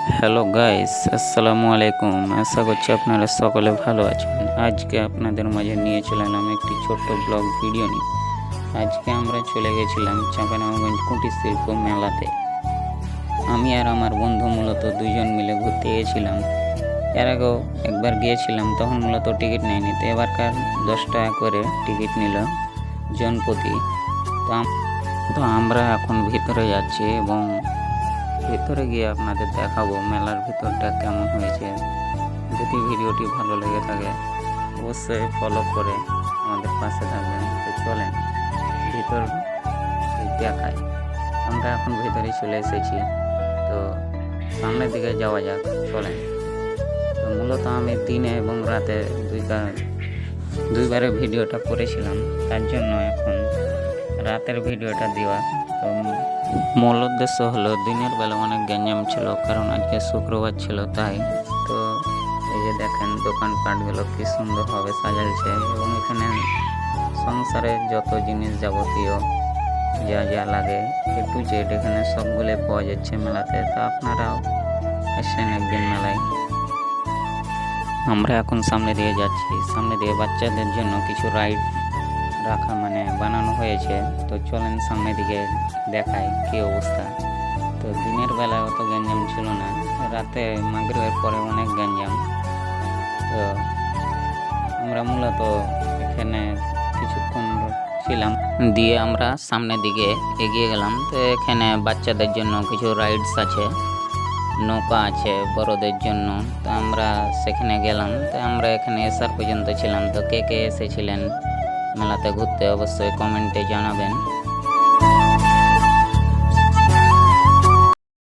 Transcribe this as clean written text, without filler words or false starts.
Hello guys, আসসালামু আলাইকুম। আশা করছি আপনারা সকলে ভালো আছেন। আজকে আপনাদের মাঝে নিয়ে চলে এলাম একটি ছোট্ট ব্লগ ভিডিও নিয়ে। আজকে আমরা চলে গেছিলাম চাঁপাইনবাবগঞ্জ কুটির শিল্প মেলাতে। আমি আর আমার বন্ধু মূলত দুজন মিলে ঘুরতে গিয়েছিলাম। এর আগেও একবার গিয়েছিলাম, তখন মূলত টিকিট নেয়নি, তো এবারকার 10 টাকা করে টিকিট নিল জনপ্রতি। তো আমরা এখন ভিতরে যাচ্ছি এবং ভিতরে গিয়ে আপনাদের দেখাবো মেলার ভিতরটা কেমন হয়েছে। যদি ভিডিওটি ভালো লেগে থাকে অবশ্যই ফলো করে আমাদের পাশে থাকবেন। তো চলেন ভিতর দেখাই। আমরা এখন ভিতরে চলে এসেছি, তো সামনের দিকে যাওয়া যাক, চলেন। তো মূলত আমি দিনে এবং রাতে দুইবারে ভিডিওটা করেছিলাম, তার জন্য এখন রাতের ভিডিওটা দেওয়া। তো মূল উদ্দেশ্য হলো, দিনের বেলা অনেক গ্যাঞ্জাম ছিল, কারণ আজকে শুক্রবার ছিল তাই। তো এই যে দেখেন দোকানপাটগুলো কি সুন্দরভাবে সাজাইছে, এবং এখানে সংসারের যত জিনিস যাবতীয় যা যা লাগে এ টু জেড এখানে সবগুলো পাওয়া যাচ্ছে মেলাতে। তো আপনারাও এসেন একদিন মেলায়। আমরা এখন সামনে দিয়ে যাচ্ছি, সামনে দিয়ে বাচ্চাদের জন্য কিছু রাইড রাখা বানানো হয়েছে। তো চলেন সামনের দিকে দেখাই কি অবস্থা। তো দিনের বেলায় অত গ্যাঞ্জাম ছিল না, রাতে মাগরিবের পরে অনেক গ্যাঞ্জাম। তো আমরা মূলত এখানে কিছুক্ষণ ছিলাম, দিয়ে আমরা সামনের দিকে এগিয়ে গেলাম। তো এখানে বাচ্চাদের জন্য কিছু রাইডস আছে, নৌকা আছে বড়দের জন্য। তো আমরা সেখানে গেলাম। তো আমরা এখানে আসার পর্যন্ত ছিলাম। তো কে কে এসেছিলেন মেলাতে ঘুরতে অবশ্যই কমেন্টে জানাবেন।